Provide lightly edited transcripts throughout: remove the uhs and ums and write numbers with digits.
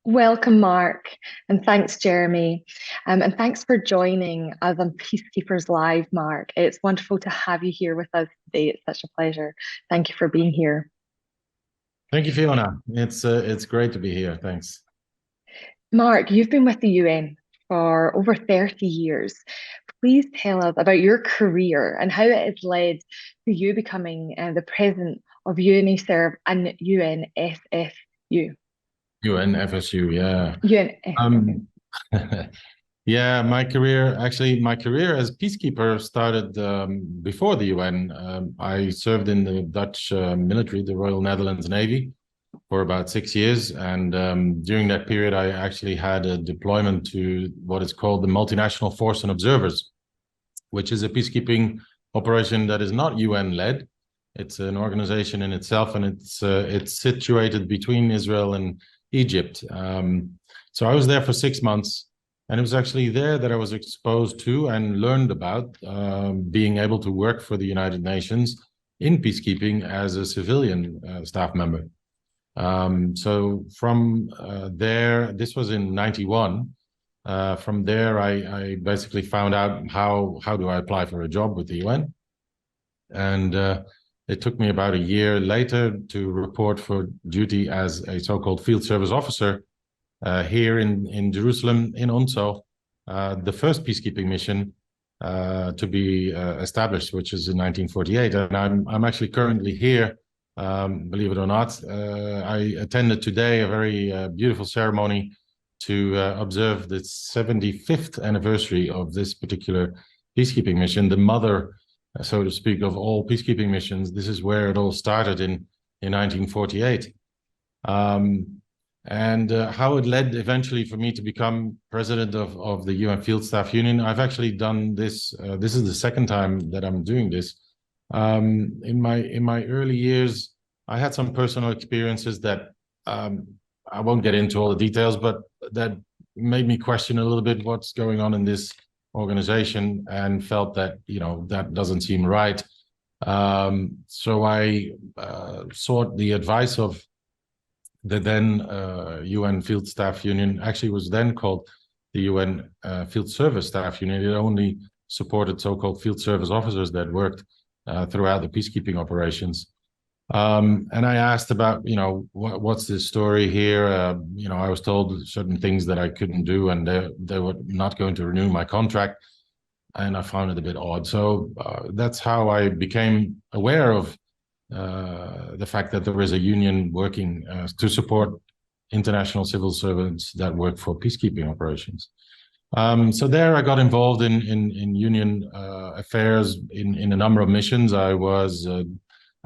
Welcome, Mark, and thanks, Jeremy. And thanks for joining us on Peacekeepers Live, Mark. It's wonderful to have you here with us today. It's such a pleasure. Thank you for being here. Thank you, Fiona. It's great to be here. Thanks. Mark, you've been with the UN for over 30 years. Please tell us about your career and how it has led to you becoming the president of UNICEF and UNSFU. UNFSU, yeah. UNSFU. Um, yeah, my career as peacekeeper started before the UN. I served in the Dutch military, the Royal Netherlands Navy, for about 6 years. And during that period, I actually had a deployment to what is called the Multinational Force and Observers, which is a peacekeeping operation that is not UN led. It's an organization in itself, and it's situated between Israel and Egypt. So I was there for 6 months, and it was actually there that I was exposed to and learned about being able to work for the United Nations in peacekeeping as a civilian staff member. So from there, this was in '91. From there, I basically found out how do I apply for a job with the UN, and it took me about a year later to report for duty as a so-called field service officer here in Jerusalem, in UNSO, the first peacekeeping mission to be established, which is in 1948. And I'm actually currently here, believe it or not. I attended today a very beautiful ceremony to observe the 75th anniversary of this particular peacekeeping mission, the mother, so to speak, of all peacekeeping missions. This is where it all started in 1948. And how it led eventually for me to become president of the UN Field Staff Union. I've actually done this. This is the second time that I'm doing this. In my early years, I had some personal experiences that I won't get into all the details, but that made me question a little bit what's going on in this organization, and felt that that doesn't seem right. So I sought the advice of the then UN Field Staff Union. Actually was then called the UN Field Service Staff Union. It only supported so-called field service officers that worked throughout the peacekeeping operations. And I asked about, what's the story here? I was told certain things that I couldn't do, and they were not going to renew my contract. And I found it a bit odd. So that's how I became aware of the fact that there is a union working to support international civil servants that work for peacekeeping operations. So there I got involved in union affairs in a number of missions. I was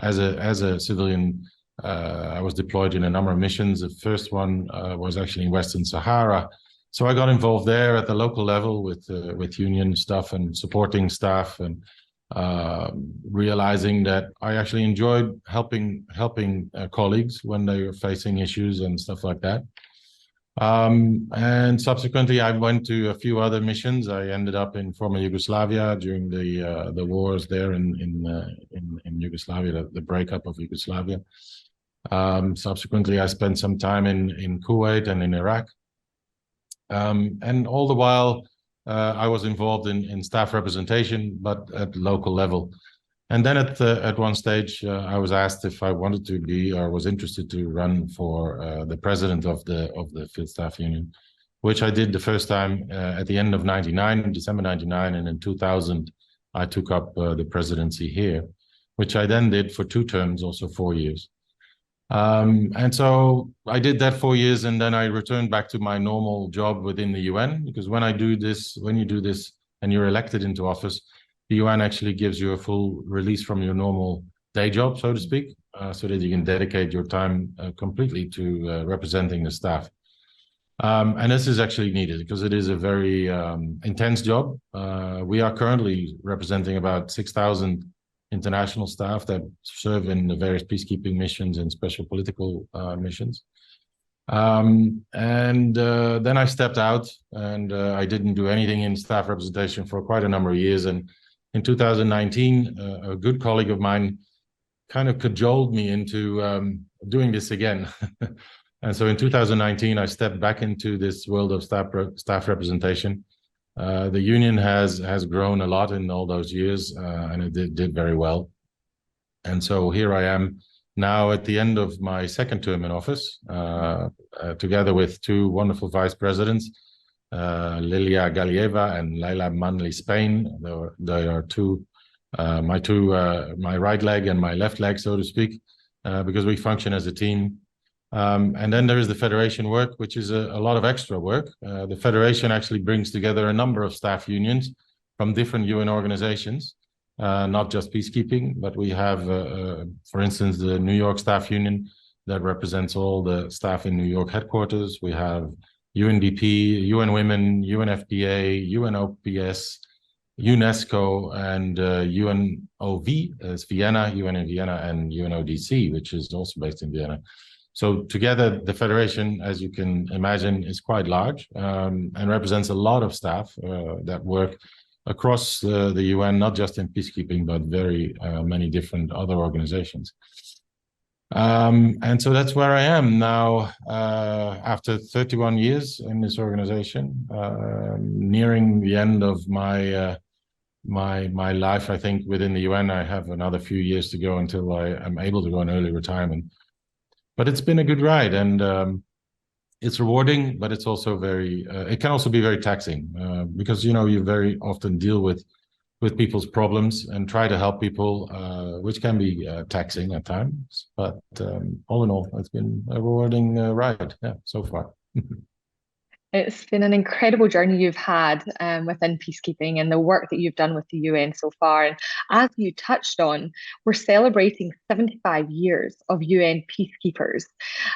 as a civilian, I was deployed in a number of missions. The first one was actually in Western Sahara. So I got involved there at the local level with union stuff and supporting staff, and realizing that I actually enjoyed helping colleagues when they were facing issues and stuff like that. And subsequently, I went to a few other missions. I ended up in former Yugoslavia during the wars there in Yugoslavia, the breakup of Yugoslavia. Subsequently, I spent some time in Kuwait and in Iraq. And all the while, I was involved in staff representation, but at local level. And then at one stage, I was asked if I wanted to be or was interested to run for the president of the Field Staff Union, which I did the first time at the end of '99, December '99, and in 2000 I took up the presidency here, which I then did for 2 terms, also 4 years. And so I did that 4 years, and then I returned back to my normal job within the UN, because when you do this and you're elected into office, the UN actually gives you a full release from your normal day job, so to speak, so that you can dedicate your time completely to representing the staff. And this is actually needed because it is a very intense job. We are currently representing about 6,000 international staff that serve in the various peacekeeping missions and special political missions. And then I stepped out, and I didn't do anything in staff representation for quite a number of years. And in 2019, a good colleague of mine kind of cajoled me into doing this again. And so in 2019, I stepped back into this world of staff representation. The union has grown a lot in all those years, and it did very well. And so here I am now at the end of my second term in office, together with two wonderful vice presidents, Lilia Galieva and Leila Manley Spain. They are my right leg and my left leg, so to speak, because we function as a team. And then there is the federation work, which is a lot of extra work. The federation actually brings together a number of staff unions from different UN organizations, not just peacekeeping, but we have, for instance, the New York Staff Union that represents all the staff in New York headquarters. We have UNDP, UN Women, UNFPA, UNOPS, UNESCO, and UNOV as Vienna, UN in Vienna, and UNODC, which is also based in Vienna. So together, the federation, as you can imagine, is quite large, and represents a lot of staff that work across the UN, not just in peacekeeping, but very many different other organizations. And so that's where I am now, after 31 years in this organization, nearing the end of my life. I think within the UN, I have another few years to go until I am able to go on early retirement. But it's been a good ride, and it's rewarding, but it's also it can also be very taxing, because, you very often deal with people's problems and try to help people, which can be taxing at times. But all in all, it's been a rewarding ride, yeah, so far. It's been an incredible journey you've had within peacekeeping and the work that you've done with the UN so far. And as you touched on, we're celebrating 75 years of UN peacekeepers.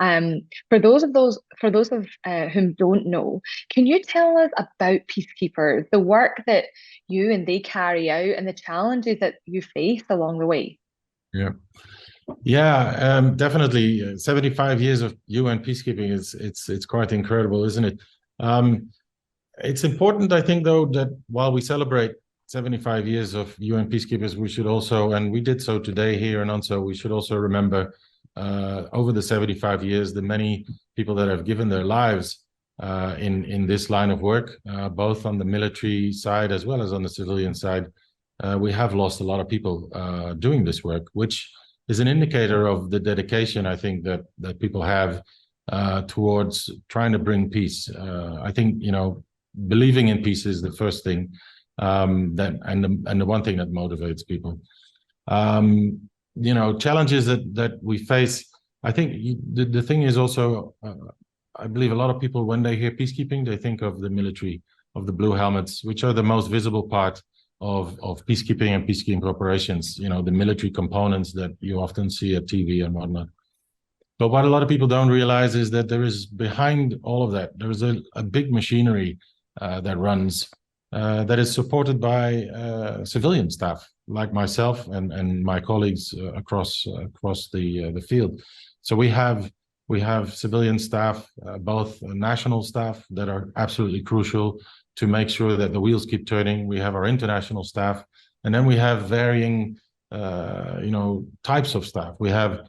For those of whom don't know, can you tell us about peacekeepers, the work that you and they carry out, and the challenges that you face along the way? Yeah. Yeah, definitely. 75 years of UN peacekeeping it's quite incredible, isn't it? It's important, I think, though, that while we celebrate 75 years of UN peacekeepers, we should also, and we did so today here in Onso, we should also remember over the 75 years the many people that have given their lives in this line of work, both on the military side as well as on the civilian side. We have lost a lot of people doing this work, which is an indicator of the dedication, I think, that people have towards trying to bring peace. I think, believing in peace is the first thing, and the one thing that motivates people. Challenges that we face. I think the thing is also, I believe a lot of people, when they hear peacekeeping, they think of the military, of the blue helmets, which are the most visible part of peacekeeping and peacekeeping operations, the military components that you often see at TV and whatnot. But what a lot of people don't realize is that there is, behind all of that, there is a big machinery that runs, that is supported by civilian staff like myself and my colleagues across the field. So we have civilian staff, both national staff that are absolutely crucial to make sure that the wheels keep turning. We have our international staff, and then we have varying, types of staff. We have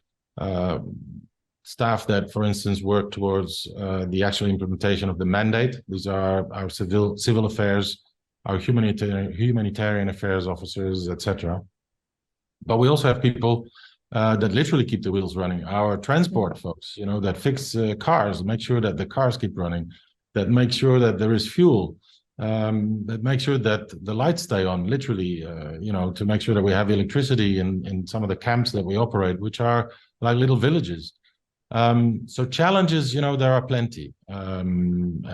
staff that, for instance, work towards the actual implementation of the mandate. These are our civil affairs, our humanitarian affairs officers, etc. But we also have people that literally keep the wheels running. Our transport folks, that fix cars, make sure that the cars keep running, that make sure that there is fuel, that make sure that the lights stay on, literally, to make sure that we have electricity in some of the camps that we operate, which are like little villages. So challenges, there are plenty.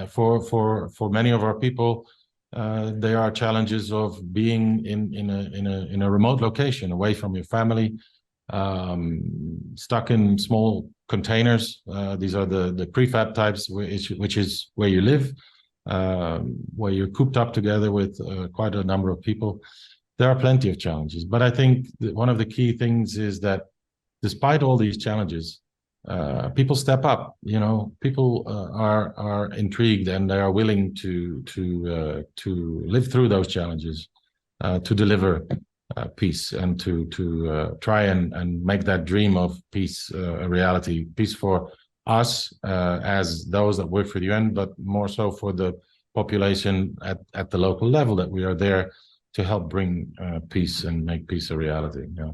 For many of our people, there are challenges of being in a remote location, away from your family, stuck in small containers. These are the prefab types, which is where you live, where you're cooped up together with quite a number of people. There are plenty of challenges, but I think that one of the key things is that despite all these challenges, people step up. People are intrigued, and they are willing to live through those challenges, to deliver peace, and to try and make that dream of peace a reality. Peace for us as those that work for the UN, but more so for the population at the local level, that we are there to help bring peace and make peace a reality. Yeah.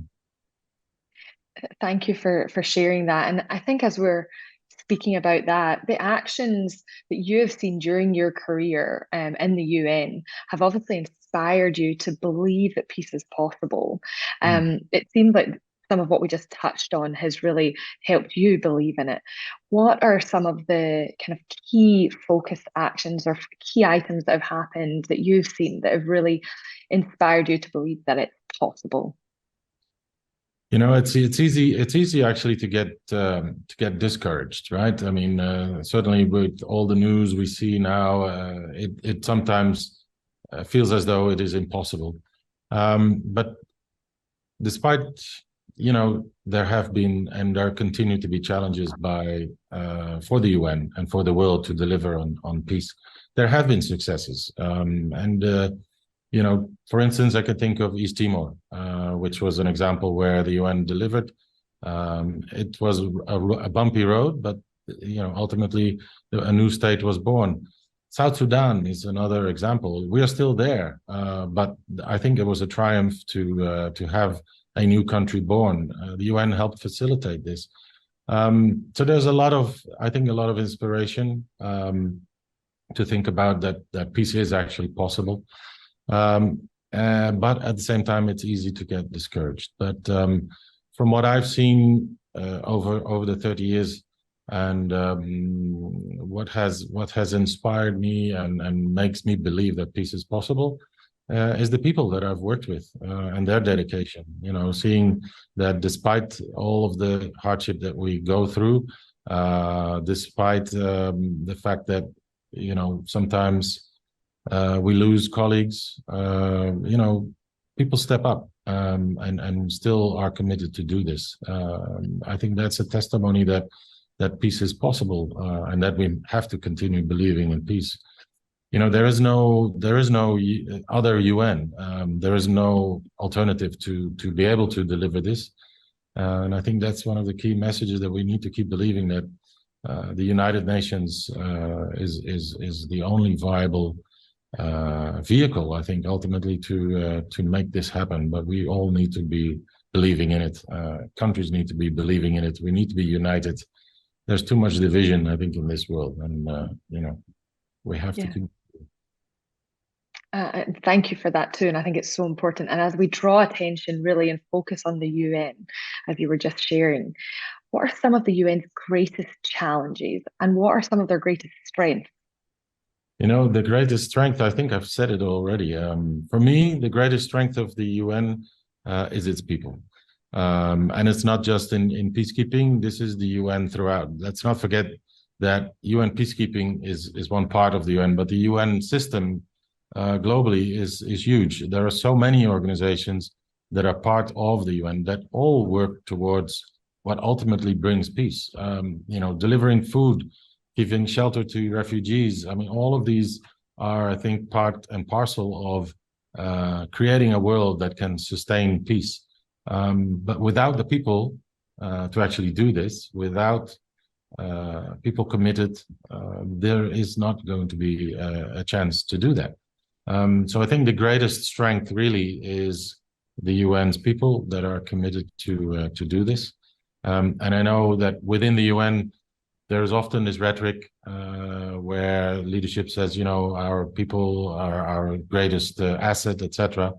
Thank you for sharing that. And I think as we're speaking about that, the actions that you have seen during your career in the UN have obviously inspired you to believe that peace is possible. Mm. It seems like some of what we just touched on has really helped you believe in it. What are some of the kind of key focus actions or key items that have happened that you've seen that have really inspired you to believe that it's possible? You know, it's easy actually to get discouraged, right? I mean, certainly with all the news we see now, it sometimes feels as though it is impossible. But despite, there have been and there continue to be challenges by for the UN and for the world to deliver on peace. There have been successes, and for instance, I could think of East Timor, which was an example where the UN delivered. It was a bumpy road, but ultimately a new state was born. South Sudan is another example. We are still there, but I think it was a triumph to have a new country born. The UN helped facilitate this. So there's I think, a lot of inspiration to think about that peace is actually possible. But at the same time, it's easy to get discouraged. But from what I've seen over the 30 years, and what has inspired me and makes me believe that peace is possible, is the people that I've worked with and their dedication. Seeing that despite all of the hardship that we go through, despite the fact that sometimes we lose colleagues, people step up and still are committed to do this. I think that's a testimony that peace is possible, and that we have to continue believing in peace. There is no other UN. There is no alternative to be able to deliver this. And I think that's one of the key messages, that we need to keep believing that the United Nations is the only viable vehicle, I think, ultimately to make this happen. But we all need to be believing in it. Countries need to be believing in it. We need to be united. There's too much division, I think, in this world, and we have to Yeah. keep. Thank you for that too. And I think it's so important. And as we draw attention really and focus on the UN, as you were just sharing, what are some of the UN's greatest challenges and what are some of their greatest strengths? The greatest strength, I think I've said it already. For me, the greatest strength of the UN is its people. And it's not just in peacekeeping. This is the UN throughout. Let's not forget that UN peacekeeping is one part of the UN, but the UN system globally is huge. There are so many organizations that are part of the UN that all work towards what ultimately brings peace. Delivering food, giving shelter to refugees. I mean, all of these are, I think, part and parcel of creating a world that can sustain peace. But without the people to actually do this, without people committed, there is not going to be a chance to do that. So I think the greatest strength really is the UN's people that are committed to do this. And I know that within the UN, there is often this rhetoric where leadership says, our people are our greatest asset, etc.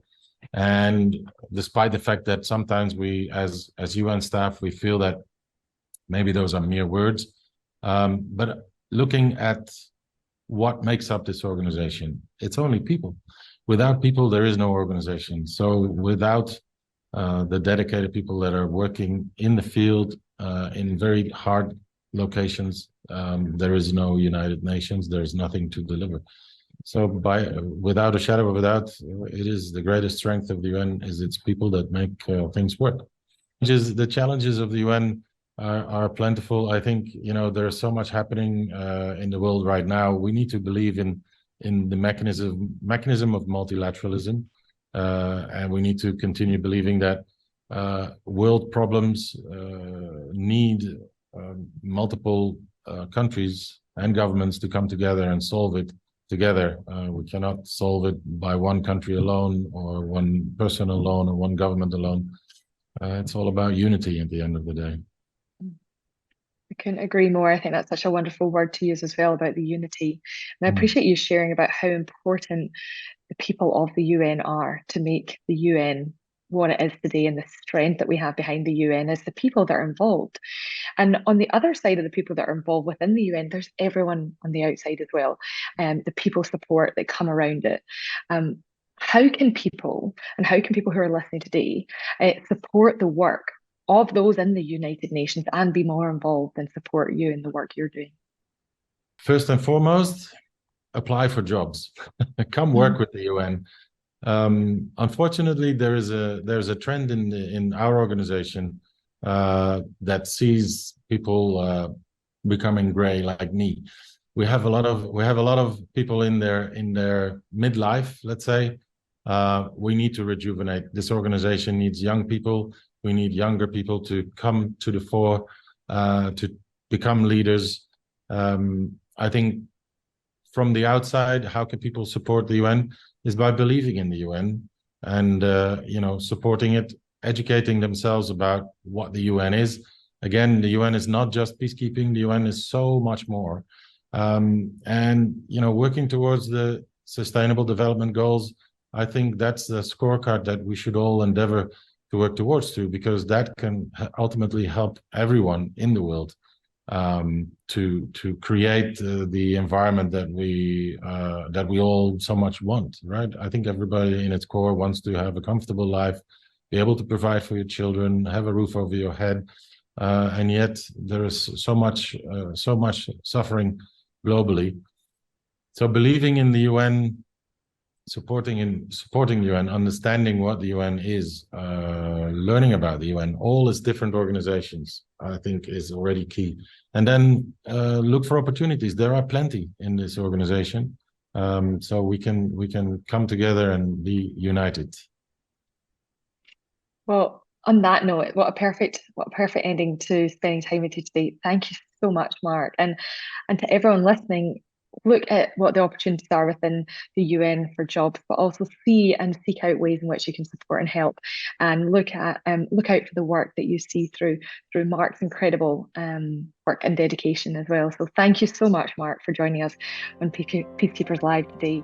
And despite the fact that sometimes we, as UN staff, we feel that maybe those are mere words, but looking at what makes up this organization, it's only people. Without people, there is no organization. So without the dedicated people that are working in the field in very hard locations, there is no United Nations. There's nothing to deliver. So without a shadow of a doubt, it is the greatest strength of the UN is its people that make things work. The challenges of the UN are plentiful. I think there's so much happening in the world right now. We need to believe in the mechanism of multilateralism, and we need to continue believing that world problems need multiple countries and governments to come together and solve it together. We cannot solve it by one country alone or one person alone or one government alone. It's all about unity at the end of the day. I couldn't agree more. I think that's such a wonderful word to use as well about the unity. And I Mm. appreciate you sharing about how important the people of the UN are to make the UN what it is today, and the strength that we have behind the UN is the people that are involved. And on the other side of the people that are involved within the UN, there's everyone on the outside as well, the people support that come around it. Um, how can people, and how can people who are listening today, support the work of those in the United Nations and be more involved and support you in the work you're doing? First and foremost, apply for jobs. Come work Mm, with the UN. Unfortunately, there's a trend in our organization that sees people becoming gray like me. We have a lot of people in their midlife, let's say. We need to rejuvenate. This organization needs young people. We need younger people to come to the fore, to become leaders. I think from the outside, how can people support the UN is by believing in the UN and supporting it, educating themselves about what the UN is. Again, the UN is not just peacekeeping. The UN is so much more, and working towards the Sustainable Development Goals. I think that's the scorecard that we should all endeavor to work towards because that can ultimately help everyone in the world to create the environment that we all so much want, right? I think everybody in its core wants to have a comfortable life, be able to provide for your children, have a roof over your head, and yet there is so much suffering globally. So believing in the UN, supporting the UN, understanding what the UN is, learning about the UN, all its different organizations, I think is already key. And then look for opportunities. There are plenty in this organization, so we can come together and be united. well, on that note, what a perfect ending to spending time with you today. Thank you so much, Mark. And to everyone listening, look at what the opportunities are within the UN for jobs, but also see and seek out ways in which you can support and help. And look out for the work that you see through Mark's incredible work and dedication as well. So thank you so much, Mark, for joining us on Peacekeepers Live today.